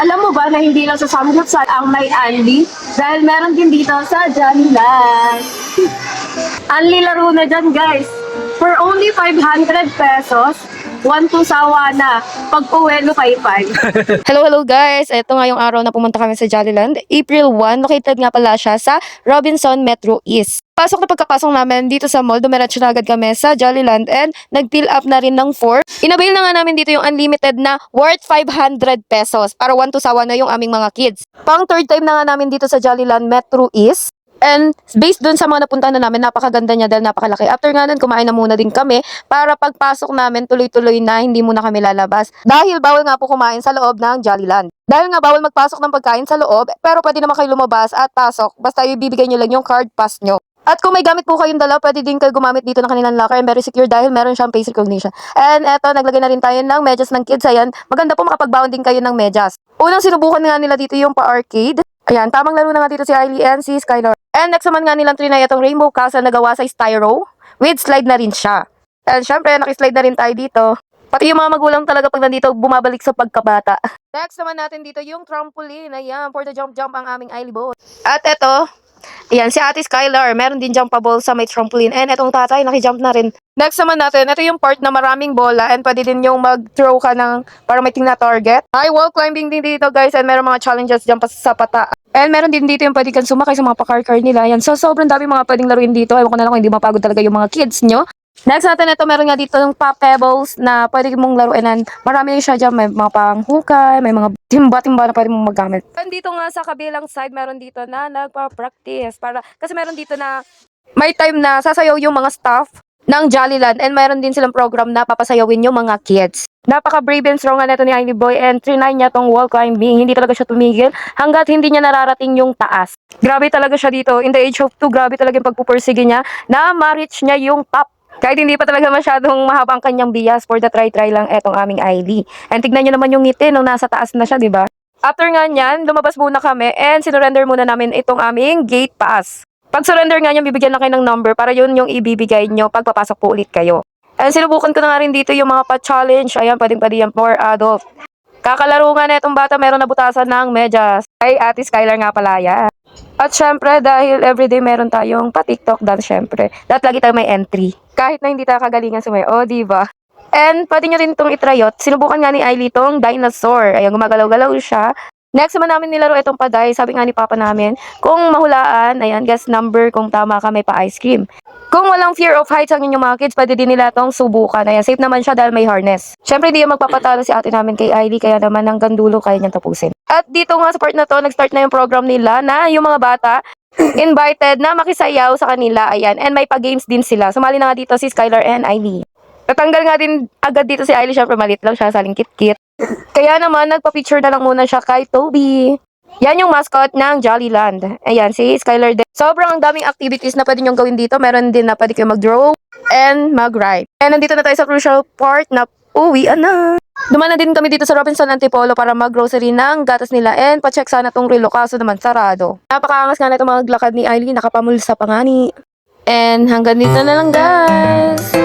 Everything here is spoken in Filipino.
Alam mo ba na hindi lang sa Samgyeopsal ang may Anli? Dahil meron din dito sa Jollibee. Anli laro na dyan, guys. For only 500 pesos, 1-2 sawa na. Pag-uwi, lupay-pay. Hello guys! Ito nga yung araw na pumunta kami sa Jollyland. April 1, located nga pala siya sa Robinson Metro East. Pasok na pagkapasok namin dito sa mall, dumiretso na agad kami sa Jollyland and nag-fill up na rin ng 4. Inabail na nga namin dito yung unlimited na worth 500 pesos para 1-2 sawa na yung aming mga kids. Pang third time na nga namin dito sa Jollyland Metro East. And based dun sa mga napuntahan na namin, napakaganda niya dahil napakalaki. After nga nun, kumain na muna din kami para pagpasok namin tuloy-tuloy na hindi muna kami lalabas. Dahil bawal nga po kumain sa loob ng Jollyland. Dahil nga bawal magpasok ng pagkain sa loob, pero pwede naman kayo lumabas at pasok. Basta ibibigay nyo lang yung card pass nyo. At kung may gamit po kayong dala, pwede din kayo gumamit dito ng kanilang locker and very secure dahil meron siyang face recognition. And eto, naglagay na rin tayo ng medyas ng kids. Ayan, maganda po makapag-bound din kayo ng medyas. Unang sinubukan nga nila dito yung pa-arcade. Ayan, tamang laro na nga dito si Ailey and si Skylar. And next naman nga nilang trinay itong Rainbow Castle na gawa sa styro. With slide na rin siya. And syempre, nakislide na rin tayo dito. Pati yung mga magulang talaga pag nandito, bumabalik sa pagkabata. Next naman natin dito yung trampoline. Ayan, for the jump-jump ang aming Ailey boat. At eto, ayan, si Ate Skylar, meron din jumpable sa may trampoline. And etong tatay, nakijump na rin. Next naman natin, ito yung part na maraming bola and pwede din yung mag-throw ka ng para may tingna target. May wall climbing din dito guys and meron mga challenges dyan pa sa pata. And meron din dito yung pwede kang sumakay sa mga pa-car-car nila. Ayan, so sobrang dami mga pwedeng laruin dito. Ewan ko na lang kung hindi mapagod talaga yung mga kids nyo. Next natin, ito meron nga dito yung pop pebbles na pwede mong laruin and marami siya dyan. May mga panghukay, may mga timba-timba na pwede mong magamit. And dito nga sa kabilang side, meron dito na nagpa-practice. Kasi meron dito na may time na sasayaw yung mga staff ng Jollyland and meron din silang program na papasayawin yung mga kids. Napaka-brave and strong nga neto ni Ailey Boy and trinay niya tong wall climbing. Hindi talaga siya tumigil hanggat hindi niya nararating yung taas. Grabe talaga siya dito. In the age of 2, grabe talaga yung pagpupursige niya na ma-reach niya yung top. Kahit hindi pa talaga masyadong mahaba ang kanyang bias, for the try lang etong aming Ailey. And tignan niyo naman yung ngiti nung nasa taas na siya, di ba? After nga niyan, lumabas muna kami and sinurrender muna namin itong aming gate pass. Pag surrender nga niyo, bibigyan na kayo ng number para yun yung ibibigay nyo pag papasok po ulit kayo. And sinubukan ko na nga rin dito yung mga pa-challenge. Ayan, pwede yan for adult. Kakalaro nga na itong bata, meron nabutasan ng medyas. Ay, Ate Skylar nga pala yan. At syempre, dahil everyday meron tayong pa-TikTok dance syempre. Dapat lagi tayo may entry. Kahit na hindi tayo kagalingan sumayo, diba? And pwede nyo rin itong itrayot. Sinubukan nga ni Ailey itong dinosaur. Ayan, gumagalaw-galaw siya. Next naman namin nilaro itong paday. Sabi nga ni Papa namin, kung mahulaan, ayan, guess number, kung tama ka, may pa-ice cream. Kung walang fear of heights ang inyong mga kids, pwede din nila itong subukan. Ayan, safe naman siya dahil may harness. Siyempre, hindi yung magpapatalo si ate namin kay Ailey, kaya naman hanggang dulo kaya niyang tapusin. At dito nga sa part na to, nag-start na yung program nila na yung mga bata, invited na makisayaw sa kanila. Ayan, and may pa-games din sila. Sumali na nga dito si Skylar and Ailey. Natanggal nga din agad dito si Ailey, syempre malit lang siya, saling kit-kit. Kaya naman, nagpa-picture na lang muna siya kay Toby. Yan yung mascot ng Jollyland. Ayan, si Skylar din. Sobrang daming activities na pwede nyong gawin dito. Meron din na pwede kayo mag-draw and mag-ride. And nandito na tayo sa crucial part na uwian na. Dumaan na din kami dito sa Robinson Antipolo para mag-grocery ng gatas nila and pa-check sana tong relo, kaso naman sarado. Napakaangas nga na itong maglakad ni Ailey, nakapamulsa pa nga ni. And hanggang dito na lang guys.